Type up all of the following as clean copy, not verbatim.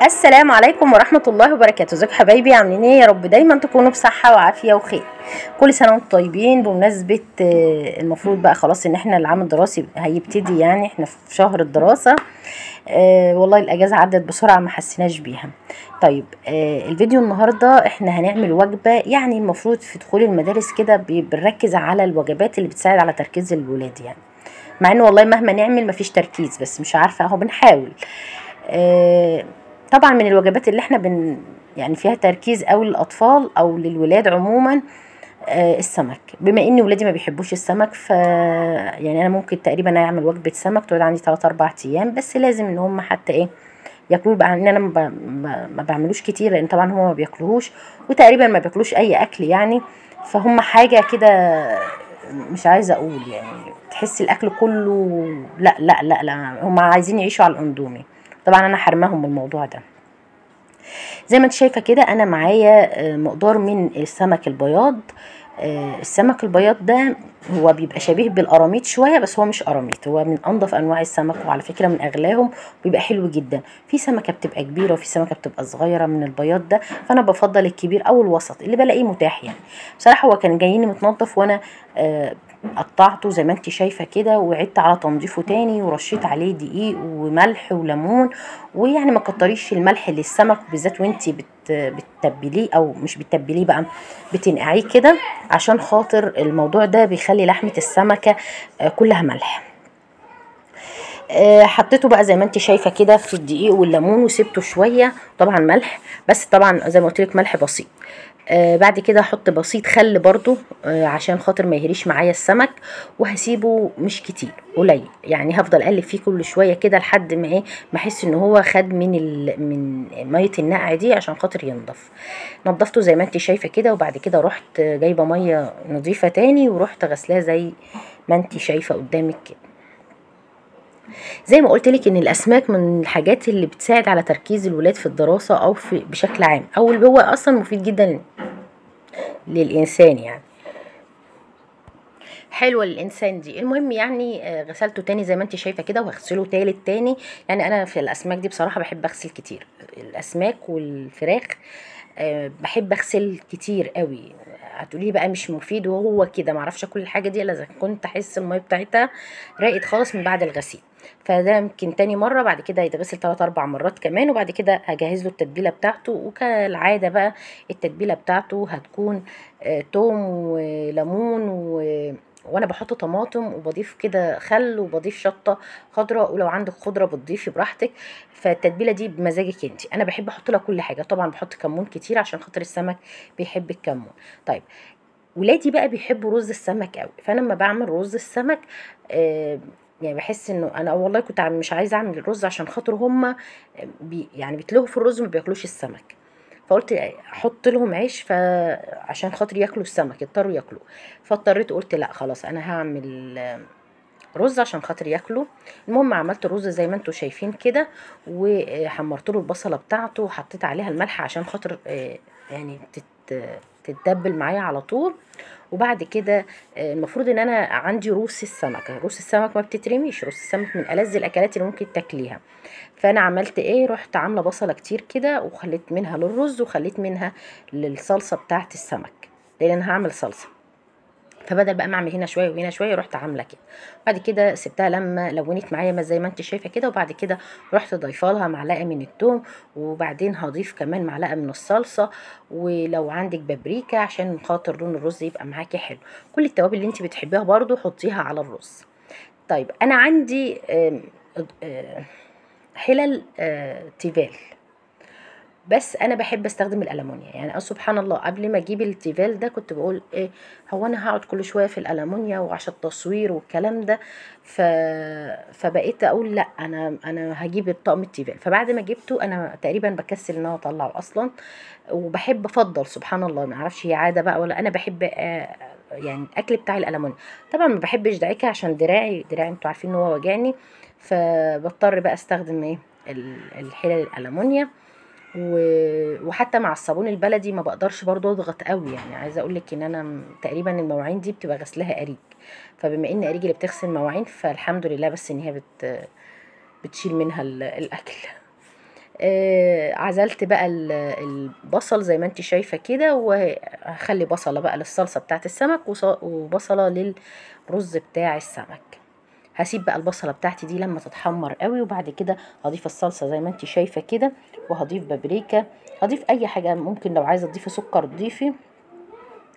السلام عليكم ورحمة الله وبركاته. ازيكم حبايبي؟ عاملين ايه؟ يا رب دايما تكونوا بصحة وعافية وخير. كل سنة وانتم طيبين. بمناسبة المفروض بقى خلاص ان احنا العام الدراسي هيبتدي، يعني احنا في شهر الدراسة. والله الاجازة عدت بسرعة ما حسيناش بيها. طيب، الفيديو النهاردة احنا هنعمل وجبة، يعني المفروض في دخول المدارس كده بنركز على الوجبات اللي بتساعد على تركيز الولاد، يعني مع انه والله مهما نعمل مفيش تركيز، بس مش عارفة اهو بنحاول. آه، طبعا من الوجبات اللي احنا يعني فيها تركيز قوي للاطفال او للولاد عموما، السمك. بما ان ولادي ما بيحبوش السمك، يعني انا ممكن تقريبا اعمل وجبه سمك تقعد عندي 3 4 ايام، بس لازم ان هم حتى ايه ياكلوه بقى، ان انا ما بعملوش كتير، لان طبعا هم ما بياكلوهوش وتقريبا ما بياكلوش اي اكل يعني. فهم حاجه كده، مش عايزه اقول يعني تحس الاكل كله لا لا لا لا، هم عايزين يعيشوا على الاندومي. طبعا انا حرماهم من الموضوع ده. زي ما انت شايفه كده انا معايا مقدار من السمك البياض. السمك البياض ده هو بيبقى شبيه بالقراميط شويه، بس هو مش قراميط، هو من انضف انواع السمك، وعلى فكره من اغلاهم، بيبقى حلو جدا. في سمكه بتبقى كبيره وفي سمكه بتبقى صغيره من البياض ده، فانا بفضل الكبير او الوسط اللي بلاقيه متاح يعني. بصراحه هو كان جايني متنضف، وانا قطعته زي ما انت شايفه كده، وعدت على تنظيفه تاني، ورشيت عليه دقيق وملح وليمون. ويعني ما كتريش الملح للسمك بالذات وانت بتتبليه، او مش بتتبليه بقى، بتنقعيه كده، عشان خاطر الموضوع ده بيخلي لحمه السمكه كلها ملح. حطيته بقى زي ما انت شايفه كده في الدقيق والليمون، وسبته شويه، طبعا ملح، بس طبعا زي ما قلت لك ملح بسيط. بعد كده احط بسيط خل برضو، عشان خاطر ما يهريش معايا السمك، وهسيبه مش كتير، قليل يعني، هفضل اقلب فيه كل شويه كده لحد ما ايه، ما احس ان هو خد من ميه النقع دي، عشان خاطر ينضف. نضفته زي ما انت شايفه كده، وبعد كده رحت جايبه ميه نظيفه تاني، ورحت غسلاه زي ما انت شايفه قدامك كده. زي ما قلت لك ان الاسماك من الحاجات اللي بتساعد على تركيز الولاد في الدراسه، او في بشكل عام، او اللي هو اصلا مفيد جدا للانسان يعني، حلوه للانسان دي. المهم يعني غسلته تاني زي ما انت شايفه كده، وهغسله تالت تاني. يعني انا في الاسماك دي بصراحه بحب اغسل كتير، الاسماك والفراخ بحب اغسل كتير قوي. هتقولي بقى مش مفيد، وهو كده معرفش اكل الحاجه دي الا اذا كنت احس الميه بتاعتها راقت خالص من بعد الغسيل. فده يمكن تاني مره، بعد كده يتغسل 3 4 مرات كمان، وبعد كده هجهز له التتبيله بتاعته. وكالعاده بقى التتبيله بتاعته هتكون توم وليمون وانا بحط طماطم، وبضيف كده خل، وبضيف شطه خضراء، ولو عندك خضره بتضيفي براحتك. فالتتبيله دي بمزاجك انت، انا بحب احط لها كل حاجه، طبعا بحط كمون كتير عشان خاطر السمك بيحب الكمون. طيب، ولادي بقى بيحبوا رز السمك قوي، فانا لما بعمل رز السمك يعني بحس انه انا والله كنت مش عايزه اعمل الرز عشان خاطر هما يعني بيتلهوا في الرز، ما بياكلوش السمك. فقلت احط لهم عيش، فعشان خاطر ياكلوا السمك يضطروا ياكلوه. فاضطريت قلت لا خلاص، انا هعمل رز عشان خاطر ياكلوا. المهم عملت الرز زي ما انتم شايفين كده، وحمرت له البصله بتاعته، وحطيت عليها الملح عشان خاطر يعني تتدبل معايا على طول. وبعد كده المفروض ان انا عندي روس السمك، روس السمك ما بتترميش، روس السمك من ألذ الاكلات اللي ممكن تاكليها. فانا عملت ايه، رحت عامله بصله كتير كده، وخليت منها للرز، وخليت منها للصلصه بتاعه السمك، لان انا هعمل صلصه. فبدل بقى ما اعمل هنا شويه وهنا شويه، رحت عامله كده. بعد كده سبتها لما لونت معايا زي ما انت شايفه كده، وبعد كده رحت ضايفه لها معلقه من الثوم، وبعدين هضيف كمان معلقه من الصلصه، ولو عندك بابريكا عشان خاطر لون الرز يبقى معاكي حلو. كل التوابل اللي انت بتحبيها برضو حطيها على الرز. طيب، انا عندي حلل تيفال، بس انا بحب استخدم الالمونيا. يعني سبحان الله، قبل ما اجيب التيفال ده كنت بقول ايه، هو انا هقعد كل شويه في الالمونيا وعشان التصوير والكلام ده. فبقيت اقول لا، انا هجيب الطقم التيفال. فبعد ما جبته انا تقريبا بكسل ان انا اطلعه اصلا، وبحب افضل سبحان الله، ما اعرفش هي عاده بقى ولا انا بحب يعني الاكل بتاع الالمونيا. طبعا ما بحبش دعيكه عشان دراعي انتوا عارفين ان هو وجعني، فبضطر بقى استخدم ايه الحلل الالمونيا. وحتى مع الصابون البلدي ما بقدرش برضو اضغط قوي، يعني عايزه اقول لك ان انا تقريبا المواعين دي بتبقى غسلها اريج. فبما ان اريج اللي بتغسل مواعين، فالحمد لله بس ان هي بتشيل منها الاكل. عزلت بقى البصل زي ما انت شايفة كده، وهخلي بصلة بقى للصلصة بتاعت السمك وبصلة للرز بتاع السمك. هسيب بقى البصلة بتاعتي دي لما تتحمر قوي، وبعد كده هضيف الصلصة زي ما انت شايفة كده، وهضيف بابريكا، هضيف اي حاجة. ممكن لو عايزة تضيفي سكر ضيفي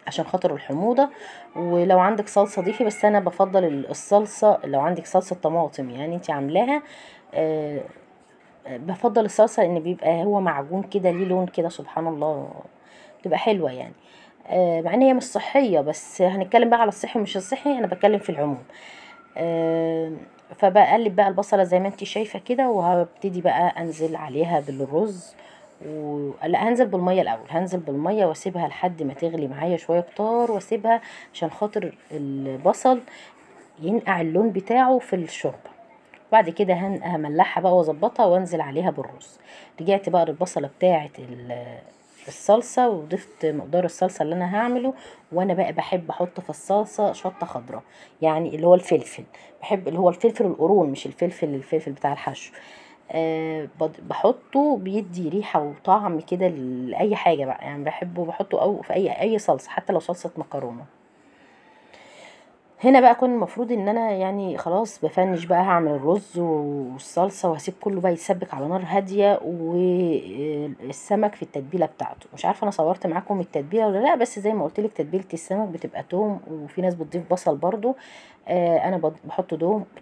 عشان خاطر الحموضة، ولو عندك صلصة ضيفي، بس انا بفضل الصلصة لو عندك صلصة طماطم يعني انت عاملاها. آه بفضل الصلصة لان بيبقى هو معجون كده، ليه لون كده سبحان الله، بتبقى حلوة يعني. مع ان هي مش صحية، بس هنتكلم بقى على الصحي مش الصحي، انا بتكلم في العموم. آه فبقلب بقى البصلة زي ما انت شايفة كده، وهبتدي بقى انزل عليها بالرز. لا، هنزل بالمية الاول، هنزل بالمية واسيبها لحد ما تغلي معايا شوية كتار، واسيبها عشان خاطر البصل ينقع اللون بتاعه في الشوربة. بعد كده هملحها بقى واظبطها وانزل عليها بالرز. رجعت بقى للبصله بتاعه الصلصه، وضفت مقدار الصلصه اللي انا هعمله. وانا بقى بحب احط في الصلصه شطه خضراء، يعني اللي هو الفلفل. بحب اللي هو الفلفل القرون، مش الفلفل بتاع الحشو. بحطه بيدي ريحه وطعم كده لاي حاجه بقى، يعني بحبه بحطه او في اي صلصه، حتى لو صلصه مكرونه. هنا بقى كان المفروض ان انا يعني خلاص بفنش بقى، هعمل الرز والصلصه وهسيب كله بقى يتسبك على نار هاديه، والسمك في التتبيله بتاعته. مش عارفه انا صورت معاكم التتبيله ولا لا، بس زي ما قلت لك تتبيله السمك بتبقى توم، وفي ناس بتضيف بصل برضو. انا بحط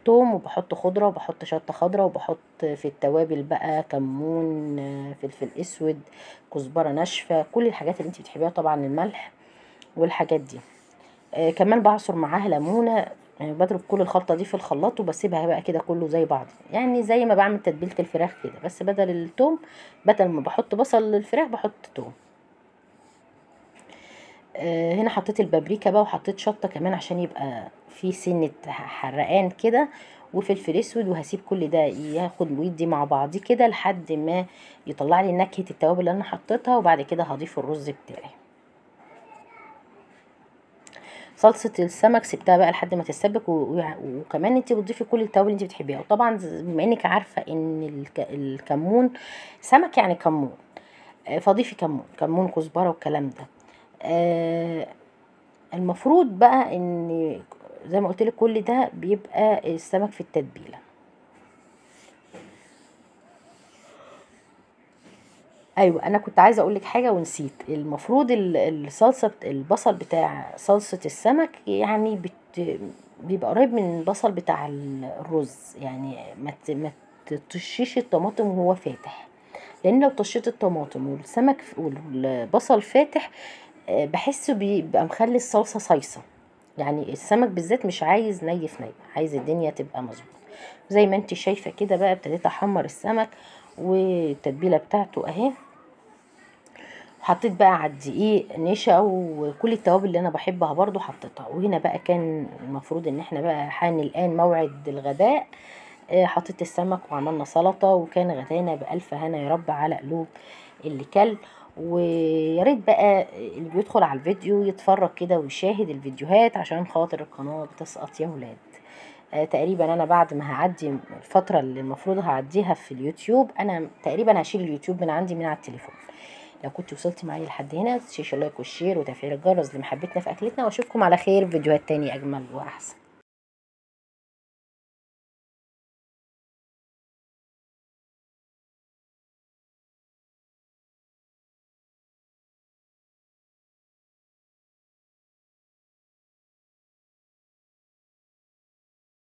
توم، وبحط خضره، وبحط شطه خضره، وبحط في التوابل بقى كمون، فلفل اسود، كزبره ناشفه، كل الحاجات اللي انت بتحبيها طبعا، الملح والحاجات دي. كمان بعصر معاها ليمونه. بضرب كل الخلطه دي في الخلاط، وبسيبها بقى كده كله زي بعض، يعني زي ما بعمل تتبيله الفراخ كده، بس بدل التوم، بدل ما بحط بصل للفراخ بحط توم. هنا حطيت البابريكا بقى، وحطيت شطه كمان عشان يبقى في سنه حرقان كده، وفلفل اسود. وهسيب كل ده ياخد ويدي مع بعضيه كده لحد ما يطلع لي نكهه التوابل اللي انا حطيتها، وبعد كده هضيف الرز بتاعي. صلصه السمك سبتها بقى لحد ما تتسبك، وكمان انت بتضيفي كل التوابل اللي انت بتحبيها. وطبعا بما انك عارفه ان الكمون سمك يعني كمون، فضيفي كمون كزبره والكلام ده. آه، المفروض بقى ان زي ما قلت لك كل ده بيبقى السمك في التتبيله. ايوه، انا كنت عايزه اقول لك حاجه ونسيت. المفروض الصلصه البصل بتاع صلصه السمك يعني بيبقى قريب من البصل بتاع الرز، يعني ما تطشيش الطماطم وهو فاتح، لان لو طشيت الطماطم والسمك والبصل فاتح بحسه بيبقى مخلي الصلصه صيصه. يعني السمك بالذات مش عايز ني في ني، عايز الدنيا تبقى مظبوط. زي ما انت شايفه كده بقى ابتديت احمر السمك، والتتبيله بتاعته اهي. حطيت بقى على الدقيق نشا، وكل التوابل اللي انا بحبها برضو حطيتها. وهنا بقى كان المفروض ان احنا بقى حان الان موعد الغداء. حطيت السمك وعملنا سلطة، وكان غدانا بألف هنا يا رب على قلوب اللي كل. وياريت بقى اللي بيدخل على الفيديو يتفرج كده ويشاهد الفيديوهات عشان خاطر القناة بتسقط يا ولاد. تقريبا انا بعد ما هعدي الفترة اللي المفروض هعديها في اليوتيوب، انا تقريبا هشيل اليوتيوب من عندي من على التليفون. لو كنت وصلتي معايا لحد هنا متنسيش اللايك والشير وتفعيل الجرس لمحبتنا في اكلتنا، واشوفكم على خير في فيديوهات تاني اجمل واحسن.